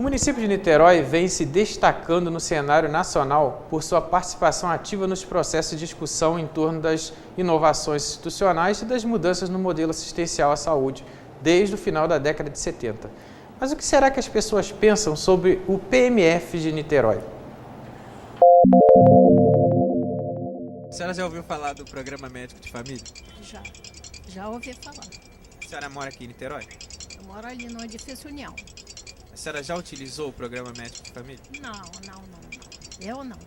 O município de Niterói vem se destacando no cenário nacional por sua participação ativa nos processos de discussão em torno das inovações institucionais e das mudanças no modelo assistencial à saúde, desde o final da década de 70. Mas o que será que as pessoas pensam sobre o PMF de Niterói? A senhora já ouviu falar do Programa Médico de Família? Já ouvi falar. A senhora mora aqui em Niterói? Eu moro ali no edifício União. A senhora já utilizou o Programa Médico de Família? Não. Eu não.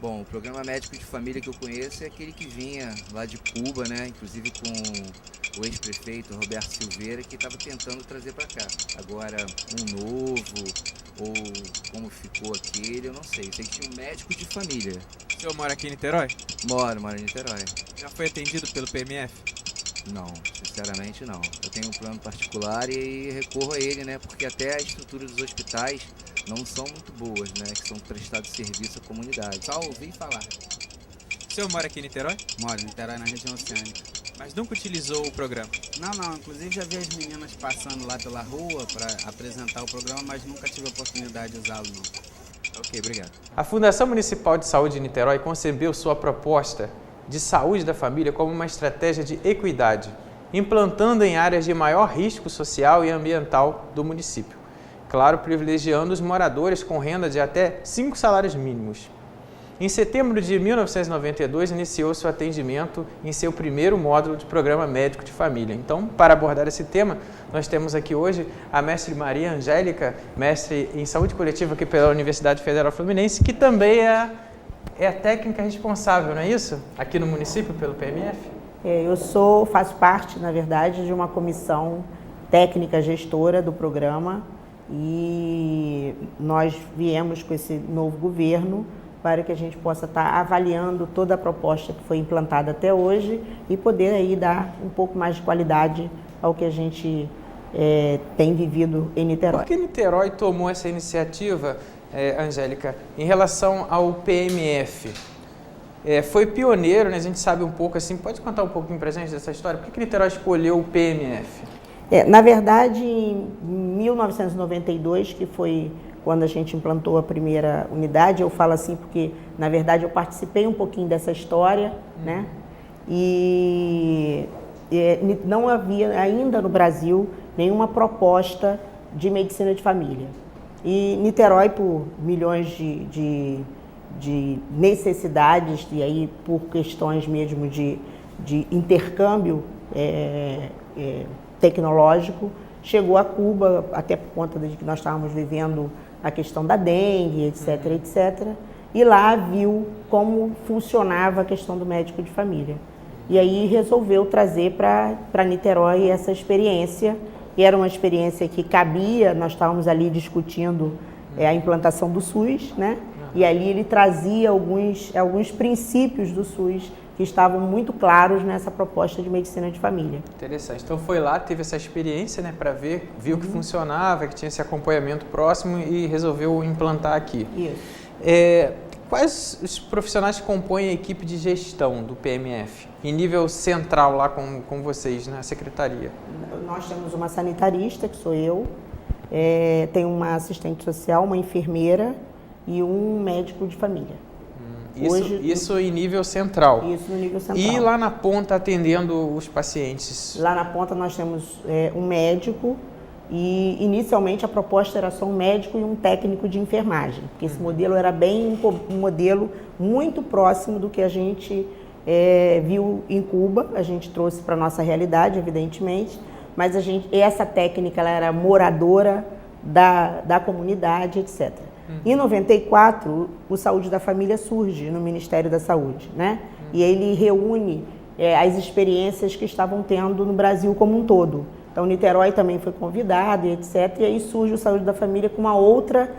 Bom, o Programa Médico de Família que eu conheço é aquele que vinha lá de Cuba, né? Inclusive com o ex-prefeito Roberto Silveira, que estava tentando trazer para cá. Agora, um novo, ou como ficou aquele, eu não sei. Eu sei que tinha um médico de família. O senhor mora aqui em Niterói? Moro em Niterói. Já foi atendido pelo PMF? Não, sinceramente não. Eu tenho um plano particular e recorro a ele, né? Porque até a estrutura dos hospitais não são muito boas, né? Que são prestados serviço à comunidade. Só ouvi falar. O senhor mora aqui em Niterói? Moro em Niterói, na região oceânica. Mas nunca utilizou o programa? Não. Inclusive já vi as meninas passando lá pela rua para apresentar o programa, mas nunca tive a oportunidade de usá-lo, não. Ok, obrigado. A Fundação Municipal de Saúde de Niterói concebeu sua proposta de saúde da família como uma estratégia de equidade, implantando em áreas de maior risco social e ambiental do município. Claro, privilegiando os moradores com renda de até 5 salários mínimos. Em setembro de 1992, iniciou-se o atendimento em seu primeiro módulo de Programa Médico de Família. Então, para abordar esse tema, nós temos aqui hoje a mestre Maria Angélica, mestre em Saúde Coletiva aqui pela Universidade Federal Fluminense, que também é a técnica responsável, não é isso? Aqui no município, pelo PMF? Eu faço parte, na verdade, de uma comissão técnica gestora do programa e nós viemos com esse novo governo para que a gente possa estar avaliando toda a proposta que foi implantada até hoje e poder aí dar um pouco mais de qualidade ao que a gente tem vivido em Niterói. Por que Niterói tomou essa iniciativa, Angélica, em relação ao PMF? Foi pioneiro, né? A gente sabe um pouco assim, pode contar um pouquinho pra gente dessa história? Por que Niterói escolheu o PMF? Na verdade, em 1992, que foi quando a gente implantou a primeira unidade, eu falo assim porque, na verdade, eu participei um pouquinho dessa história, né? E não havia ainda no Brasil nenhuma proposta de medicina de família. E Niterói, por milhões de necessidades, e aí por questões mesmo de intercâmbio tecnológico, chegou a Cuba, até por conta de que nós estávamos vivendo a questão da dengue, etc. E lá viu como funcionava a questão do médico de família. E aí resolveu trazer para Niterói essa experiência, e era uma experiência que cabia, nós estávamos ali discutindo a implantação do SUS, né? E ali ele trazia alguns princípios do SUS que estavam muito claros nessa proposta de medicina de família. Interessante. Então foi lá, teve essa experiência, né, para ver, viu que funcionava, que tinha esse acompanhamento próximo e resolveu implantar aqui. Isso. Quais os profissionais compõem a equipe de gestão do PMF, em nível central lá com vocês, na secretaria? Nós temos uma sanitarista, que sou eu, tem uma assistente social, uma enfermeira e um médico de família. Isso em nível central? Isso no nível central. E lá na ponta atendendo os pacientes? Lá na ponta nós temos um médico e inicialmente a proposta era só um médico e um técnico de enfermagem, porque esse modelo era bem um modelo muito próximo do que a gente viu em Cuba. A gente trouxe para a nossa realidade, evidentemente, mas essa técnica ela era moradora da comunidade, etc. Em 94, o Saúde da Família surge no Ministério da Saúde, né? E ele reúne as experiências que estavam tendo no Brasil como um todo. Então, Niterói também foi convidado, e etc. E aí surge o Saúde da Família com uma outra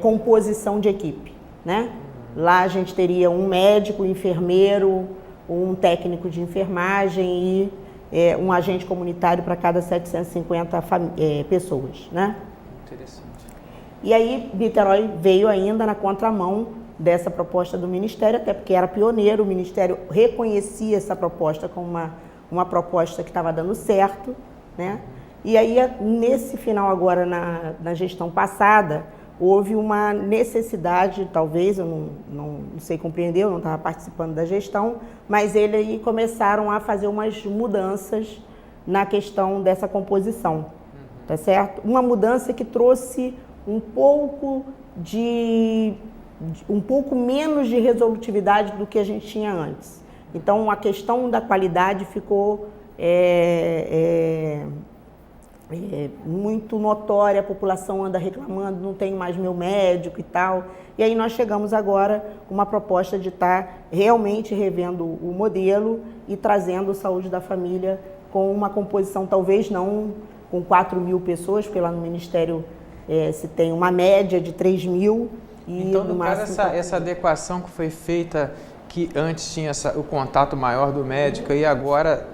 composição de equipe, né? Lá a gente teria um médico, um enfermeiro, um técnico de enfermagem e um agente comunitário para cada 750 pessoas, né? Interessante. E aí, Niterói veio ainda na contramão dessa proposta do Ministério, até porque era pioneiro, o Ministério reconhecia essa proposta como uma proposta que estava dando certo, né? E aí, nesse final agora, na gestão passada, houve uma necessidade, talvez, eu não sei compreender, eu não estava participando da gestão, mas eles aí começaram a fazer umas mudanças na questão dessa composição, tá certo? Uma mudança que trouxe um pouco menos de resolutividade do que a gente tinha antes. Então, a questão da qualidade ficou muito notória, a população anda reclamando, não tem mais meu médico e tal. E aí nós chegamos agora com uma proposta de estar realmente revendo o modelo e trazendo saúde da família com uma composição, talvez não com 4.000 pessoas, porque lá no Ministério se tem uma média de 3.000. Então, no caso, essa adequação que foi feita, que antes tinha o contato maior do médico e agora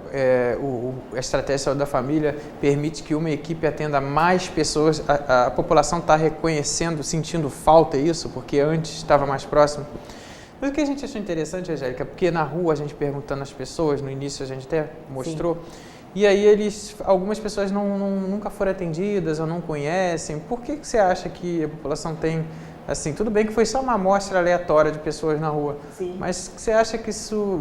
a estratégia de saúde da família permite que uma equipe atenda mais pessoas. A população está reconhecendo, sentindo falta isso, porque antes estava mais próximo. Mas o que a gente achou interessante, Angélica, porque na rua a gente perguntando às pessoas, no início a gente até mostrou, sim, e aí algumas pessoas nunca foram atendidas ou não conhecem. Por que você acha que a população tem... Assim, tudo bem que foi só uma amostra aleatória de pessoas na rua, sim, mas você acha que isso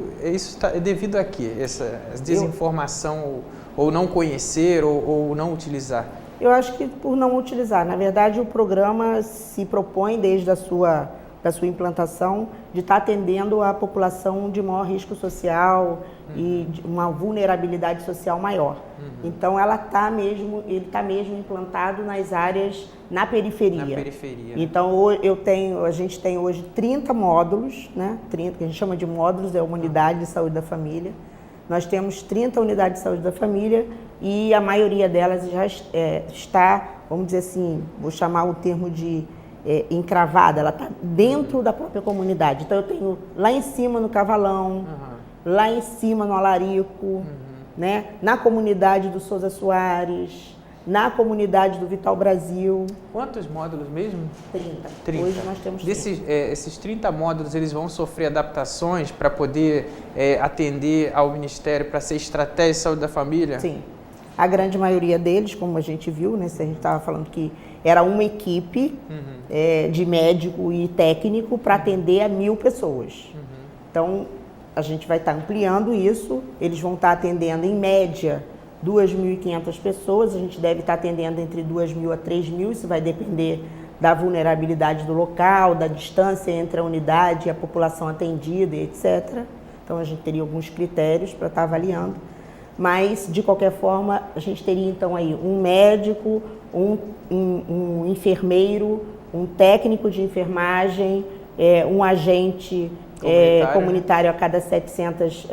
é devido a quê? Essa desinformação ou não conhecer ou não utilizar? Eu acho que por não utilizar. Na verdade, o programa se propõe desde da sua implantação de estar atendendo a população de maior risco social e de uma vulnerabilidade social maior. Então, ele está mesmo implantado nas áreas na periferia. Na periferia. Então, a gente tem hoje 30 módulos, né? 30, que a gente chama de módulos, é uma unidade de saúde da família. Nós temos 30 unidades de saúde da família e a maioria delas já está, vamos dizer assim, vou chamar o termo de encravada, ela está dentro da própria comunidade. Então, eu tenho lá em cima no Cavalão, lá em cima no Alarico, né? Na comunidade do Souza Soares, na comunidade do Vital Brasil. Quantos módulos mesmo? 30. Hoje nós temos 30. Esses 30 módulos, eles vão sofrer adaptações para poder atender ao Ministério, para ser estratégia de saúde da família? Sim. A grande maioria deles, como a gente viu, né? Se a gente estava falando que era uma equipe de médico e técnico para atender a 1.000 pessoas. Então, a gente vai estar ampliando isso, eles vão estar atendendo em média 2.500 pessoas, a gente deve estar atendendo entre 2.000 a 3.000, isso vai depender da vulnerabilidade do local, da distância entre a unidade e a população atendida, etc. Então, a gente teria alguns critérios para estar avaliando, mas, de qualquer forma, a gente teria, então, aí um médico, um enfermeiro, um técnico de enfermagem, um agente comunitário a cada 700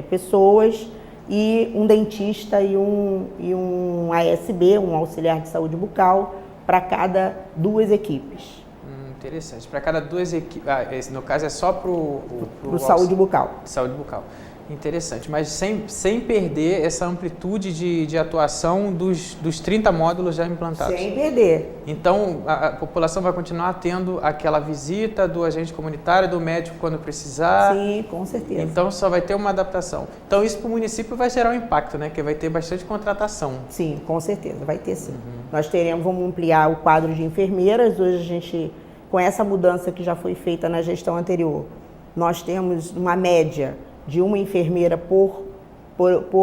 pessoas e um dentista e um ASB, um auxiliar de saúde bucal, para cada 2 equipes. Interessante. Para cada 2 equipes, no caso é só para o saúde bucal. Saúde bucal. Interessante, mas sem perder essa amplitude de atuação dos 30 módulos já implantados. Sem perder. Então, a população vai continuar tendo aquela visita do agente comunitário, do médico quando precisar. Sim, com certeza. Então, só vai ter uma adaptação. Então, isso para o município vai gerar um impacto, né? Que vai ter bastante contratação. Sim, com certeza, vai ter sim. Nós vamos ampliar o quadro de enfermeiras. Hoje a gente, com essa mudança que já foi feita na gestão anterior, nós temos uma média de uma enfermeira por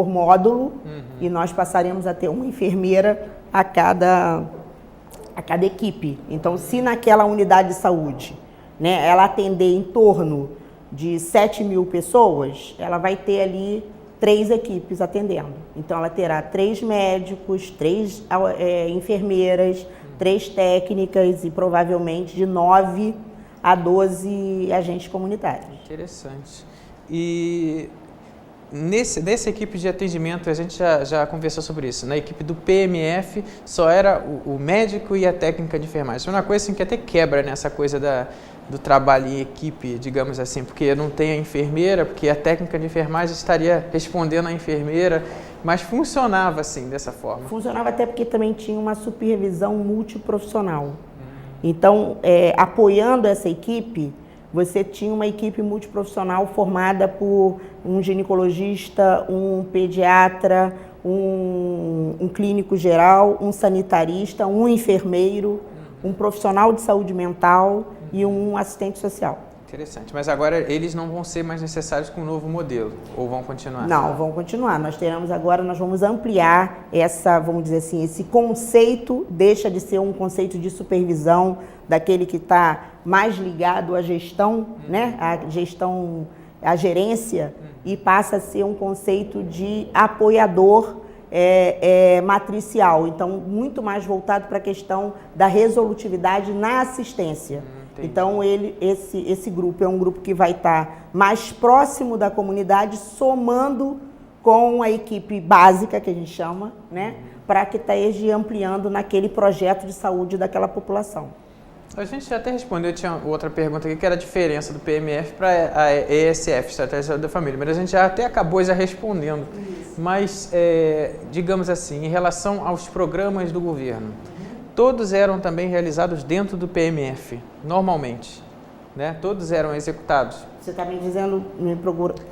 módulo e nós passaremos a ter uma enfermeira a cada equipe. Então, se naquela unidade de saúde, né, ela atender em torno de 7.000 pessoas, ela vai ter ali 3 equipes atendendo. Então, ela terá 3 médicos, 3 enfermeiras, 3 técnicas e provavelmente de 9 a 12 agentes comunitários. Interessante. E nessa equipe de atendimento, a gente já conversou sobre isso, na equipe do PMF só era o médico e a técnica de enfermagem. Isso é uma coisa assim, que até quebra nessa coisa do trabalho em equipe, digamos assim, porque não tem a enfermeira, porque a técnica de enfermagem estaria respondendo à enfermeira, mas funcionava assim, dessa forma. Funcionava até porque também tinha uma supervisão multiprofissional. Então, apoiando essa equipe, você tinha uma equipe multiprofissional formada por um ginecologista, um pediatra, um clínico geral, um sanitarista, um enfermeiro, um profissional de saúde mental e um assistente social. Interessante. Mas agora eles não vão ser mais necessários com o novo modelo, ou vão continuar? Não, vão continuar. Nós vamos ampliar vamos dizer assim, esse conceito deixa de ser um conceito de supervisão daquele que está mais ligado à gestão, né? A gerência, e passa a ser um conceito de apoiador matricial. Então, muito mais voltado para a questão da resolutividade na assistência. Então, esse grupo é um grupo que vai estar mais próximo da comunidade, somando com a equipe básica, que a gente chama, né, para que esteja ampliando naquele projeto de saúde daquela população. A gente até respondeu, tinha outra pergunta aqui, que era a diferença do PMF para a ESF, Estratégia de Saúde da Família, mas a gente já até acabou já respondendo. Isso. Mas, digamos assim, em relação aos programas do governo, todos eram também realizados dentro do PMF, normalmente, né? Todos eram executados. Você está me dizendo,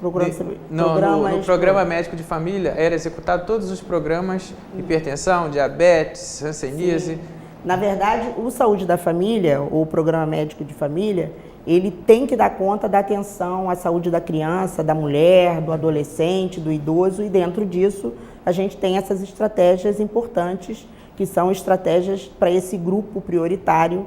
procurando saber, no programa médico de família, era executado todos os programas, hipertensão, diabetes, hanseníase. Sim. Na verdade, o Saúde da Família, o Programa Médico de Família, ele tem que dar conta da atenção à saúde da criança, da mulher, do adolescente, do idoso, e dentro disso a gente tem essas estratégias importantes, que são estratégias para esse grupo prioritário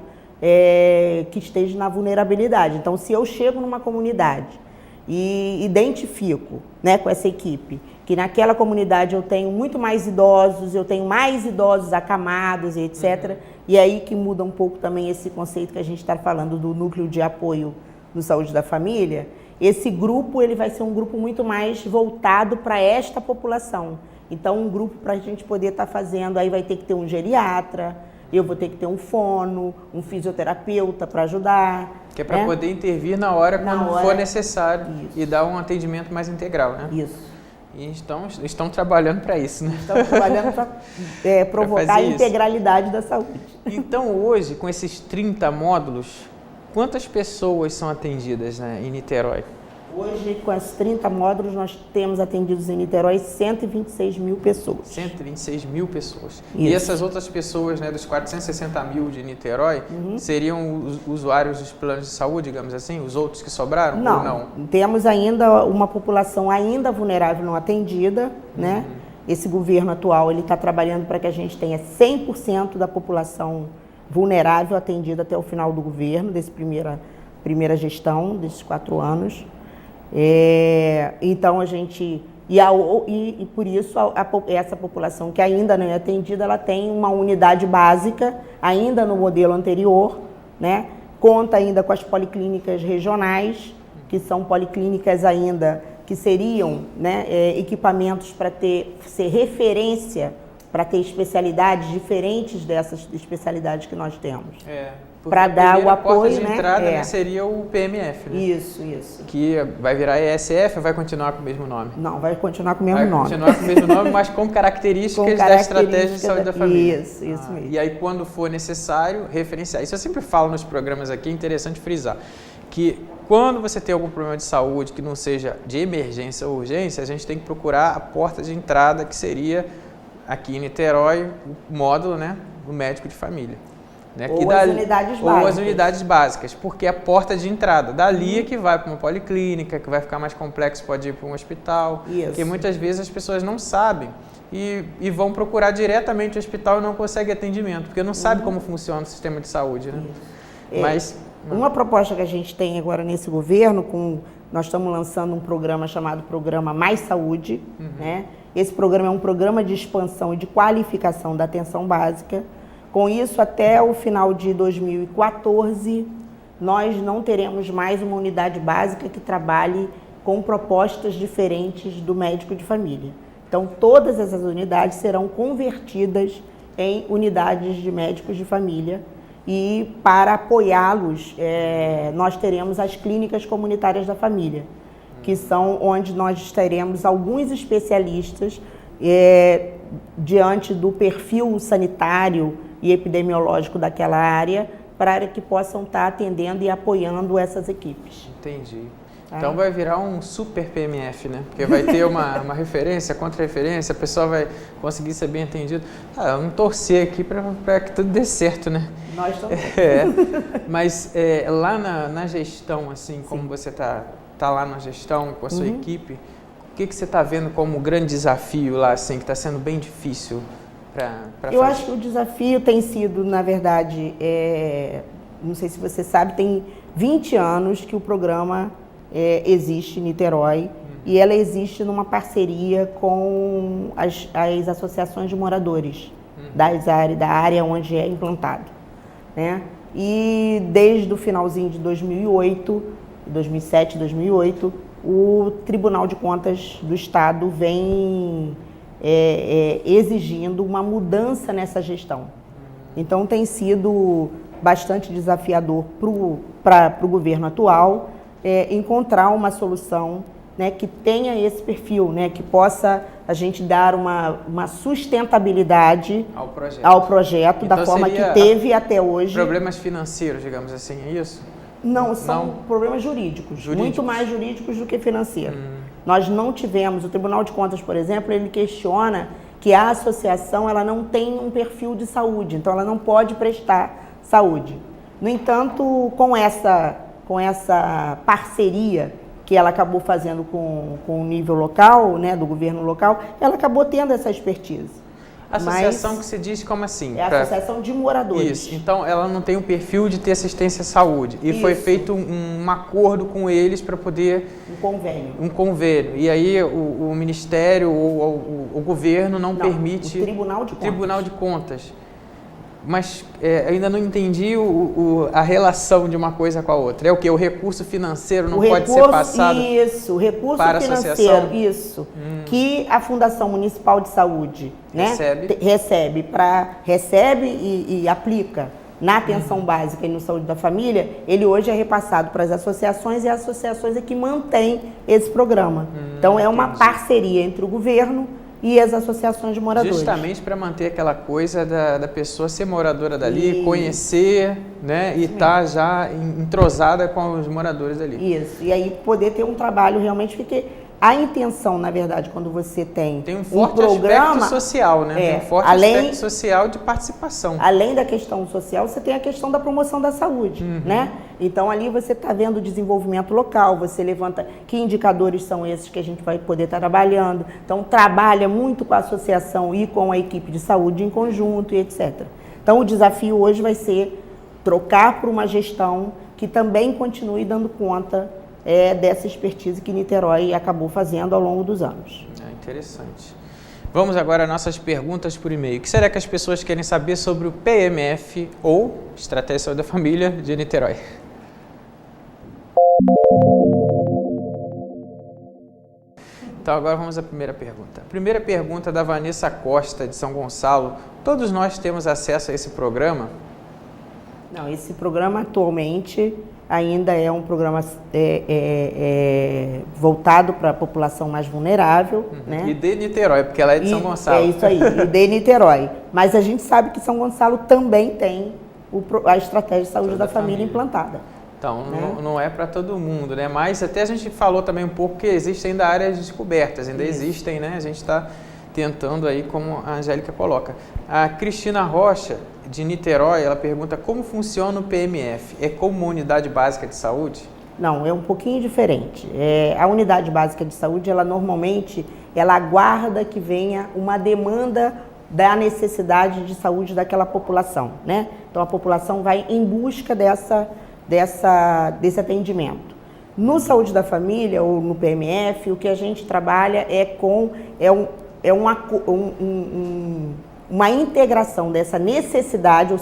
que esteja na vulnerabilidade. Então, se eu chego numa comunidade e identifico, né, com essa equipe que naquela comunidade eu tenho muito mais idosos, eu tenho mais idosos acamados e etc. E aí que muda um pouco também esse conceito que a gente está falando do núcleo de apoio no Saúde da Família. Esse grupo ele vai ser um grupo muito mais voltado para esta população. Então, um grupo para a gente poder estar fazendo, aí vai ter que ter um geriatra, eu vou ter que ter um fono, um fisioterapeuta para ajudar. Que é para poder intervir na hora quando for necessário. Isso. E dar um atendimento mais integral, né? Isso. E estão trabalhando para isso, né? Estão trabalhando para provocar a integralidade da saúde. Então, hoje, com esses 30 módulos, quantas pessoas são atendidas, né, em Niterói? Hoje, com esses 30 módulos, nós temos atendidos em Niterói 126 mil pessoas. 126 mil pessoas. Isso. E essas outras pessoas, né, dos 460 mil de Niterói, seriam os usuários dos planos de saúde, digamos assim? Os outros que sobraram? Não, ou não? Temos ainda uma população ainda vulnerável não atendida, né? Esse governo atual está trabalhando para que a gente tenha 100% da população vulnerável atendida até o final do governo, dessa primeira gestão, desses 4 anos. Então a gente e por isso essa população que ainda não é atendida, ela tem uma unidade básica ainda no modelo anterior, né? Conta ainda com as policlínicas regionais, que são policlínicas ainda que seriam, né, equipamentos para ser referência, para ter especialidades diferentes dessas especialidades que nós temos. Para dar o apoio, porta de entrada, né, seria o PMF, né? Isso. Que vai virar ESF ou vai continuar com o mesmo nome? Não, vai continuar com o mesmo nome. Vai continuar com o mesmo nome, mas com características da estratégia de saúde da família. Isso mesmo. E aí, quando for necessário, referenciar. Isso eu sempre falo nos programas aqui, é interessante frisar, que quando você tem algum problema de saúde que não seja de emergência ou urgência, a gente tem que procurar a porta de entrada, que seria aqui em Niterói, o módulo, né, do médico de família. Né? Ou as unidades básicas, porque é a porta de entrada. Dali é que vai para uma policlínica, que vai ficar mais complexo, pode ir para um hospital. Isso. Porque muitas vezes as pessoas não sabem e vão procurar diretamente o hospital e não conseguem atendimento, porque não sabe como funciona o sistema de saúde. Né? Mas uma proposta que a gente tem agora nesse governo, nós estamos lançando um programa chamado Programa Mais Saúde. Né? Esse programa é um programa de expansão e de qualificação da atenção básica. Com isso, até o final de 2014, nós não teremos mais uma unidade básica que trabalhe com propostas diferentes do médico de família. Então, todas essas unidades serão convertidas em unidades de médicos de família e, para apoiá-los, nós teremos as clínicas comunitárias da família, que são onde nós teremos alguns especialistas diante do perfil sanitário e epidemiológico daquela área, para que possam estar atendendo e apoiando essas equipes. Entendi. Tá? Então vai virar um super PMF, né? Porque vai ter uma referência, contra-referência, a pessoa vai conseguir ser bem entendido. Vamos torcer aqui para que tudo dê certo, né? Nós também. Mas lá na gestão, assim, como você está lá na gestão com a sua equipe, o que você está vendo como grande desafio lá, assim, que está sendo bem difícil para fazer? Eu acho que o desafio tem sido, na verdade, não sei se você sabe, tem 20 anos que o programa existe em Niterói e ela existe numa parceria com as associações de moradores da área onde é implantado, né? E desde o finalzinho de 2007, 2008, o Tribunal de Contas do Estado vem exigindo uma mudança nessa gestão. Então tem sido bastante desafiador para o governo atual encontrar uma solução, né, que tenha esse perfil, né, que possa a gente dar uma sustentabilidade ao projeto então, da forma que teve até hoje. Problemas financeiros, digamos assim, é isso? Não, são problemas jurídicos, muito mais jurídicos do que financeiros. Nós não tivemos, o Tribunal de Contas, por exemplo, ele questiona que a associação ela não tem um perfil de saúde, então ela não pode prestar saúde. No entanto, com essa parceria que ela acabou fazendo com o nível local, né, do governo local, ela acabou tendo essa expertise. Associação que se diz como assim? É a associação de moradores. Isso, então ela não tem o perfil de ter assistência à saúde. E foi feito um acordo com eles para poder... Um convênio. E aí o Ministério ou o governo não permite... O Tribunal de Contas. Mas ainda não entendi a relação de uma coisa com a outra. É o quê? O recurso financeiro não pode ser passado o recurso para a financeiro, associação? isso. Que a Fundação Municipal de Saúde, né, recebe e aplica na atenção básica e no saúde da família, ele hoje é repassado para as associações e as associações é que mantêm esse programa. Então é uma parceria entre o governo e as associações de moradores. Justamente para manter aquela coisa da pessoa ser moradora dali, conhecer, né, e estar já entrosada com os moradores ali. Isso, e aí poder ter um trabalho realmente, porque a intenção, na verdade, quando você tem um forte programa, aspecto social, né? Tem um forte aspecto social de participação. Além da questão social, você tem a questão da promoção da saúde, né? Então ali você está vendo o desenvolvimento local, você levanta que indicadores são esses que a gente vai poder estar trabalhando. Então trabalha muito com a associação e com a equipe de saúde em conjunto e etc. Então o desafio hoje vai ser trocar para uma gestão que também continue dando conta dessa expertise que Niterói acabou fazendo ao longo dos anos. Interessante. Vamos agora às nossas perguntas por e-mail. O que será que as pessoas querem saber sobre o PMF ou Estratégia de Saúde da Família de Niterói? Então agora vamos à primeira pergunta. A primeira pergunta da Vanessa Costa, de São Gonçalo. Todos nós temos acesso a esse programa? Não, esse programa atualmente ainda é um programa voltado para a população mais vulnerável. Né? E de Niterói, porque ela é de São Gonçalo. É isso aí, e de Niterói. Mas a gente sabe que São Gonçalo também tem a Estratégia de Saúde da Família implantada. Então, né? não é para todo mundo, né? Mas até a gente falou também um pouco que existem ainda áreas descobertas, ainda existem, né? A gente está tentando aí, como a Angélica coloca. A Cristina Rocha, de Niterói, ela pergunta como funciona o PMF. É como uma unidade básica de saúde? Não, é um pouquinho diferente. A unidade básica de saúde, ela normalmente, ela aguarda que venha uma demanda da necessidade de saúde daquela população, né? Então a população vai em busca desse atendimento. No Saúde da Família ou no PMF, o que a gente trabalha uma integração dessa necessidade,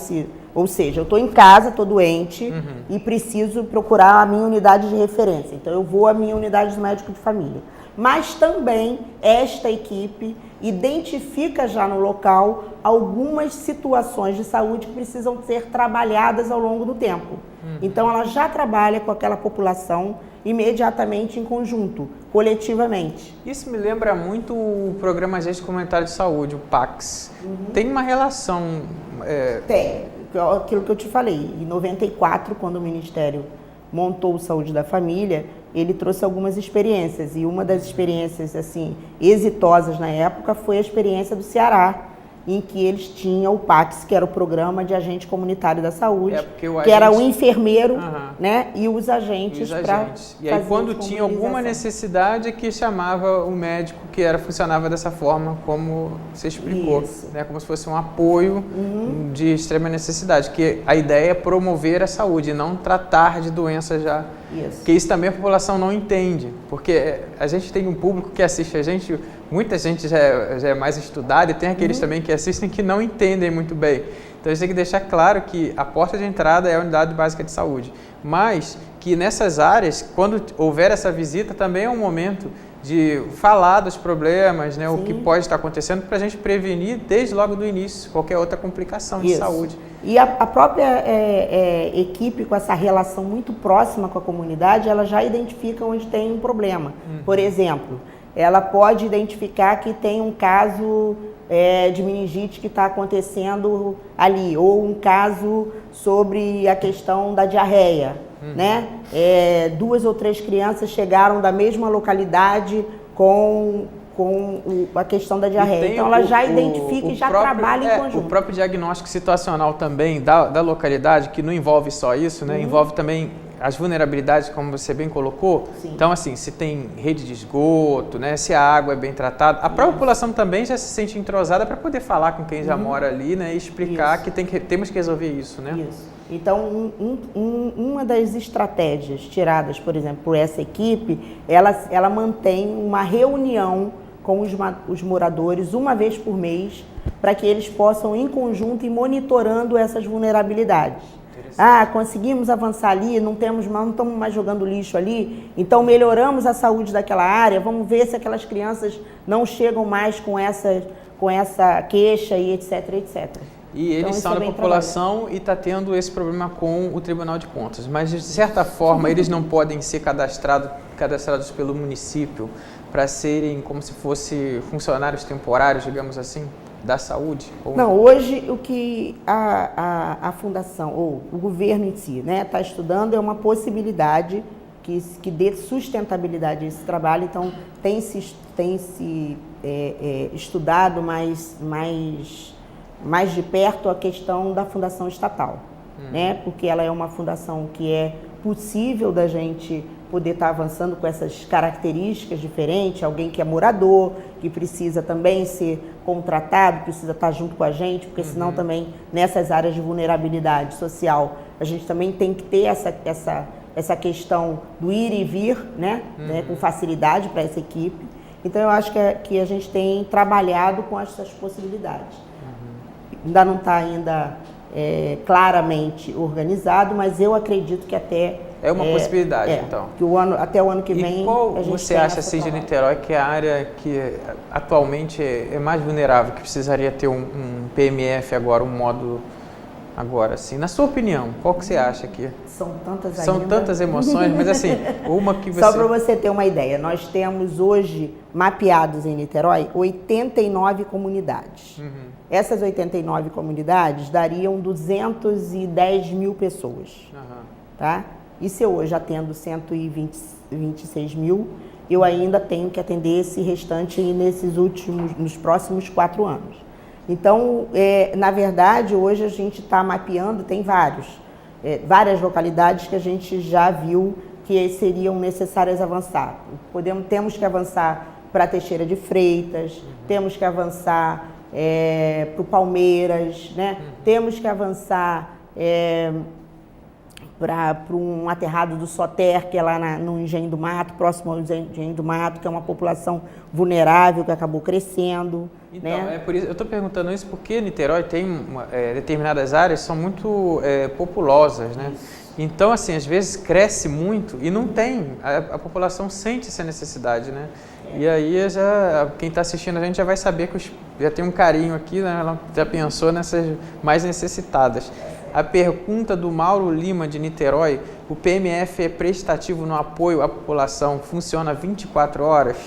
ou seja, eu estou em casa, estou doente e preciso procurar a minha unidade de referência. Então eu vou à minha unidade de médico de família. Mas também esta equipe identifica já no local algumas situações de saúde que precisam ser trabalhadas ao longo do tempo. Então ela já trabalha com aquela população imediatamente em conjunto, coletivamente. Isso me lembra muito o Programa Agente Comunitário de Saúde, o PACS. Tem uma relação... Tem. Aquilo que eu te falei, em 94, quando o Ministério montou o Saúde da Família, ele trouxe algumas experiências, e uma das experiências assim exitosas na época foi a experiência do Ceará, em que eles tinham o PACS, que era o Programa de Agente Comunitário da Saúde, que era o enfermeiro, né, e os agentes para E aí quando tinha alguma necessidade que chamava o médico, que funcionava dessa forma, como você explicou, né, como se fosse um apoio de extrema necessidade, que a ideia é promover a saúde, não tratar de doenças já. Porque isso também a população não entende, porque a gente tem um público que assiste a gente, muita gente já é mais estudada, e tem aqueles também que assistem que não entendem muito bem. Então a gente tem que deixar claro que a porta de entrada é a unidade básica de saúde, mas que nessas áreas, quando houver essa visita, também é um momento de falar dos problemas, né, o que pode estar acontecendo, para a gente prevenir desde logo do início qualquer outra complicação de saúde. E a própria equipe, com essa relação muito próxima com a comunidade, ela já identifica onde tem um problema. Por exemplo, ela pode identificar que tem um caso de meningite que está acontecendo ali, ou um caso sobre a questão da diarreia, né? 2 ou 3 crianças chegaram da mesma localidade com a questão da diarreia. Então ela já identifica e já trabalha em conjunto. O próprio diagnóstico situacional também da localidade, que não envolve só isso, né? Envolve também as vulnerabilidades, como você bem colocou. Então, assim, se tem rede de esgoto, né? Se a água é bem tratada. A própria população também já se sente entrosada para poder falar com quem já mora ali, né? E explicar que temos que resolver isso, né? Então, uma das estratégias tiradas, por exemplo, por essa equipe, ela mantém uma reunião com os moradores uma vez por mês, para que eles possam, em conjunto, ir monitorando essas vulnerabilidades. Conseguimos avançar ali, não estamos mais jogando lixo ali, então melhoramos a saúde daquela área, vamos ver se aquelas crianças não chegam mais com essa queixa e etc, etc. E eles são da população e está tendo esse problema com o Tribunal de Contas. Mas, de certa forma, eles não podem ser cadastrados pelo município para serem como se fossem funcionários temporários, digamos assim, da saúde? Não, hoje o que a fundação, ou o governo em si, né, está estudando é uma possibilidade que dê sustentabilidade a esse trabalho. Então, tem se estudado mais de perto a questão da fundação estatal, né? Porque ela é uma fundação que é possível da gente poder estar avançando com essas características diferentes, alguém que é morador, que precisa também ser contratado, precisa estar junto com a gente, porque senão também nessas áreas de vulnerabilidade social, a gente também tem que ter essa questão do ir e vir, né? Com facilidade para essa equipe. Então eu acho que a gente tem trabalhado com essas possibilidades. Ainda não está claramente organizado, mas eu acredito que até... É uma possibilidade, então. Que até o ano que vem... E qual você acha, assim, de Niterói, que é a área que atualmente é mais vulnerável, que precisaria ter um PMF agora, um módulo agora, assim? Na sua opinião, qual que você acha que... São tantas emoções, mas assim, uma que você... Só para você ter uma ideia, nós temos hoje mapeados em Niterói 89 comunidades. Essas 89 comunidades dariam 210 mil pessoas, tá? E se eu hoje atendo 126 mil, eu ainda tenho que atender esse restante nos próximos 4 anos. Então, na verdade, hoje a gente está mapeando, tem várias localidades que a gente já viu que seriam necessárias avançar. Temos que avançar para Teixeira de Freitas, temos que avançar para o Palmeiras, né? Temos que avançar para um aterrado do Soter, que é lá no Engenho do Mato, próximo ao Engenho do Mato, que é uma população vulnerável, que acabou crescendo. Então, né? é por isso, eu estou perguntando isso porque Niterói tem determinadas áreas que são muito populosas, né? Então, assim, às vezes cresce muito e não tem, a população sente essa necessidade, né? E aí, quem está assistindo a gente já vai saber que já tem um carinho aqui, né? Ela já pensou nessas mais necessitadas. A pergunta do Mauro Lima, de Niterói: o PMF é prestativo no apoio à população? Funciona 24 horas?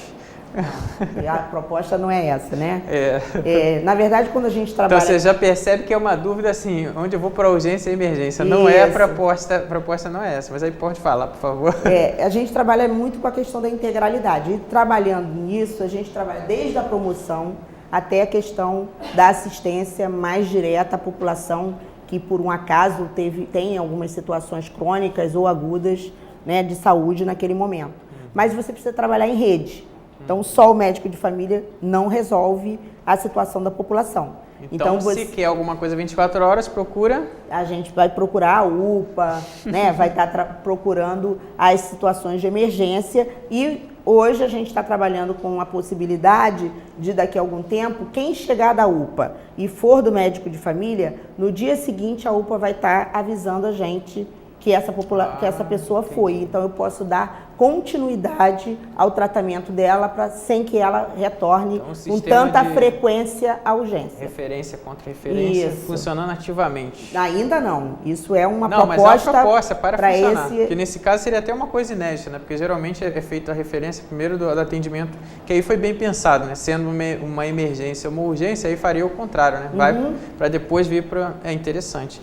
A proposta não é essa, né? É. Na verdade, quando a gente Então trabalha... você já percebe que é uma dúvida assim, onde eu vou para urgência e emergência. Não é a proposta não é essa, mas aí pode falar, por favor. A gente trabalha muito com a questão da integralidade. E trabalhando nisso, a gente trabalha desde a promoção até a questão da assistência mais direta à população que, por um acaso, tem algumas situações crônicas ou agudas, né, de saúde naquele momento. Mas você precisa trabalhar em rede. Então, só o médico de família não resolve a situação da população. Então se quer alguma coisa 24 horas, procura... A gente vai procurar a UPA, né? Vai estar procurando as situações de emergência e hoje a gente está trabalhando com a possibilidade de, daqui a algum tempo, quem chegar da UPA e for do médico de família, no dia seguinte a UPA vai estar avisando a gente que essa pessoa foi. Então eu posso dar continuidade ao tratamento dela sem que ela retorne com tanta frequência à urgência. Referência contra referência, funcionando ativamente. Ainda não. Isso é uma proposta. Não, mas é uma proposta para funcionar. Que nesse caso seria até uma coisa inédita, né? Porque geralmente é feita a referência primeiro do atendimento, que aí foi bem pensado, né? Sendo uma emergência, uma urgência, aí faria o contrário, né? Vai para depois vir para... É interessante.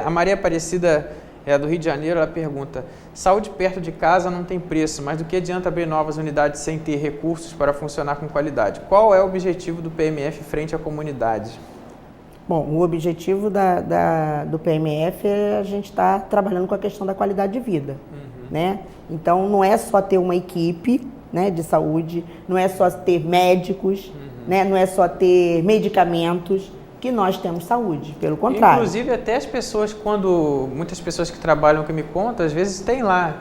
A Maria Aparecida... do Rio de Janeiro, ela pergunta: saúde perto de casa não tem preço, mas do que adianta abrir novas unidades sem ter recursos para funcionar com qualidade? Qual é o objetivo do PMF frente à comunidade? Bom, o objetivo do PMF é a gente estar trabalhando com a questão da qualidade de vida, né? Então, não é só ter uma equipe, né, de saúde, não é só ter médicos, né, não é só ter medicamentos, que nós temos saúde, pelo contrário. Inclusive, até as pessoas, muitas pessoas que trabalham, que me contam, às vezes tem lá,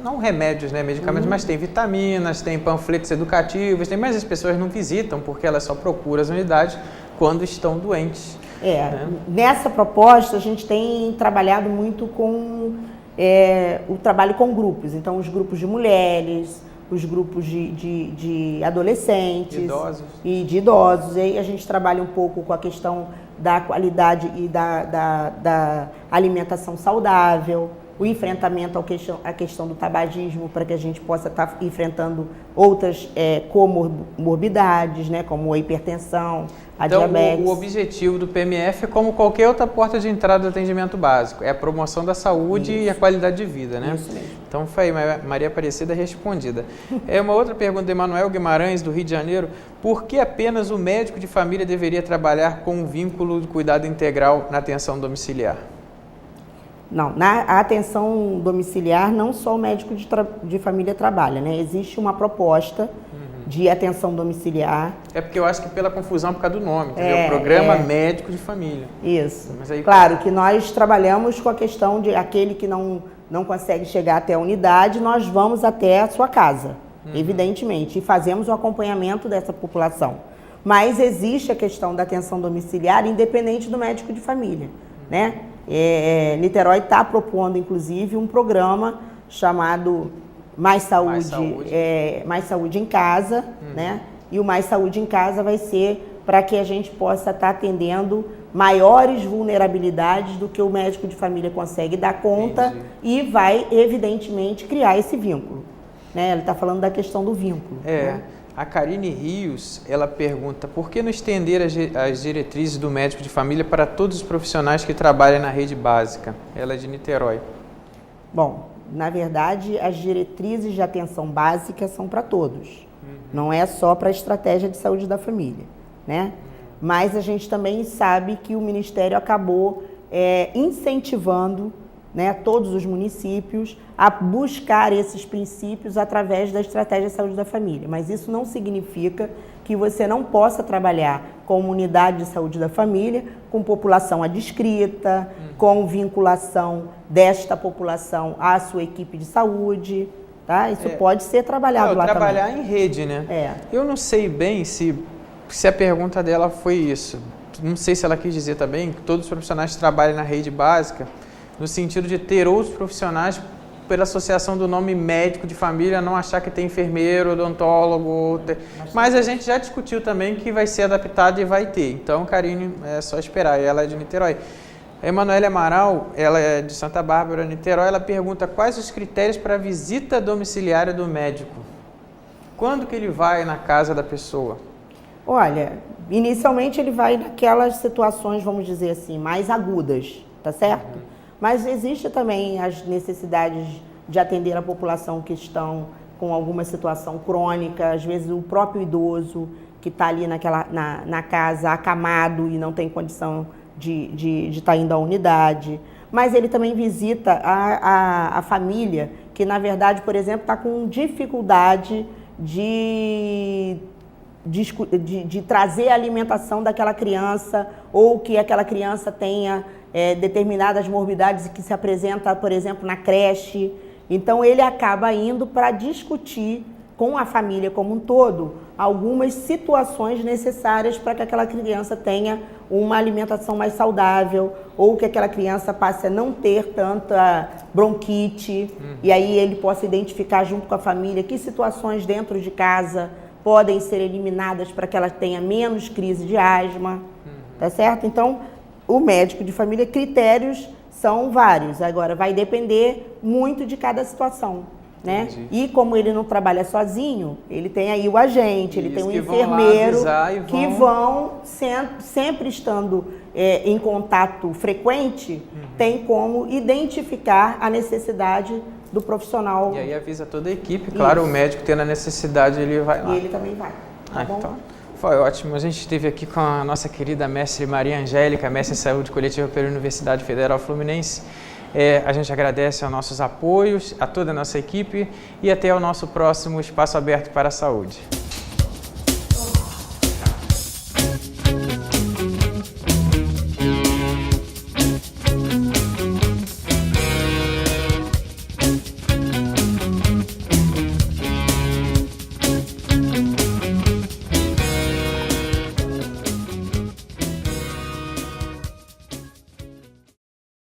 não remédios, né, medicamentos, mas tem vitaminas, tem panfletos educativos, mas as pessoas não visitam, porque elas só procuram as unidades quando estão doentes. Né? Nessa proposta, a gente tem trabalhado muito com o trabalho com grupos, então os grupos de mulheres, os grupos de adolescentes e de idosos. E aí a gente trabalha um pouco com a questão da qualidade e da alimentação saudável, o enfrentamento à questão do tabagismo, para que a gente possa estar enfrentando outras comorbidades, né, como a hipertensão, a diabetes. Então, o objetivo do PMF é como qualquer outra porta de entrada do atendimento básico, é a promoção da saúde e a qualidade de vida, né? Isso mesmo. Então, foi Maria Aparecida respondida. Uma outra pergunta de Emanuel Guimarães, do Rio de Janeiro: por que apenas o médico de família deveria trabalhar com um vínculo de cuidado integral na atenção domiciliar? Não, na atenção domiciliar, não só o médico de família trabalha, né? Existe uma proposta de atenção domiciliar. É porque eu acho que pela confusão por causa do nome, entendeu? Programa Médico de Família. Isso. Mas aí, claro que nós trabalhamos com a questão de aquele que não consegue chegar até a unidade, nós vamos até a sua casa, evidentemente, e fazemos o acompanhamento dessa população. Mas existe a questão da atenção domiciliar independente do médico de família, né? Niterói está propondo, inclusive, um programa chamado Mais Saúde em Casa, né? E o Mais Saúde em Casa vai ser para que a gente possa estar atendendo maiores vulnerabilidades do que o médico de família consegue dar conta. Entendi. E vai, evidentemente, criar esse vínculo, né? Ele está falando da questão do vínculo. Né? A Karine Rios, ela pergunta: por que não estender as diretrizes do médico de família para todos os profissionais que trabalham na rede básica? Ela é de Niterói. Bom, na verdade, as diretrizes de atenção básica são para todos. Não é só para a estratégia de saúde da família, né? Mas a gente também sabe que o Ministério acabou incentivando, né, todos os municípios a buscar esses princípios através da estratégia de saúde da família. Mas isso não significa que você não possa trabalhar com unidade de saúde da família, com população adscrita, com vinculação desta população à sua equipe de saúde, tá? Isso pode ser trabalhado lá também. Trabalhar em rede, né? Eu não sei bem se a pergunta dela foi isso. Não sei se ela quis dizer também que todos os profissionais trabalham na rede básica, no sentido de ter outros profissionais pela associação do nome médico de família, não achar que tem enfermeiro, odontólogo. Mas a gente já discutiu também que vai ser adaptado e vai ter. Então, Karine, é só esperar. Ela é de Niterói. A Emanuele Amaral, ela é de Santa Bárbara, Niterói. Ela pergunta: quais os critérios para a visita domiciliária do médico? Quando que ele vai na casa da pessoa? Olha, inicialmente ele vai naquelas situações, vamos dizer assim, mais agudas, tá certo? Mas existe também as necessidades de atender a população que estão com alguma situação crônica, às vezes o próprio idoso que está ali na casa acamado e não tem condição de estar indo à unidade. Mas ele também visita a família que, na verdade, por exemplo, está com dificuldade de trazer a alimentação daquela criança, ou que aquela criança tenha determinadas morbidades que se apresenta, por exemplo, na creche. Então ele acaba indo para discutir com a família como um todo algumas situações necessárias para que aquela criança tenha uma alimentação mais saudável, ou que aquela criança passe a não ter tanta bronquite, e aí ele possa identificar junto com a família que situações dentro de casa podem ser eliminadas para que ela tenha menos crise de asma, tá certo? Então, o médico de família, critérios são vários, agora vai depender muito de cada situação, né? E como ele não trabalha sozinho, ele tem aí o agente, ele tem um enfermeiro que vão sempre estando em contato frequente, tem como identificar a necessidade do profissional. E aí avisa toda a equipe, claro, o médico tendo a necessidade, ele vai lá. E ele também vai, tá bom? Então, foi ótimo. A gente esteve aqui com a nossa querida mestre Maria Angélica, mestre em saúde coletiva pela Universidade Federal Fluminense. A gente agradece aos nossos apoios, a toda a nossa equipe e até o nosso próximo Espaço Aberto para a Saúde.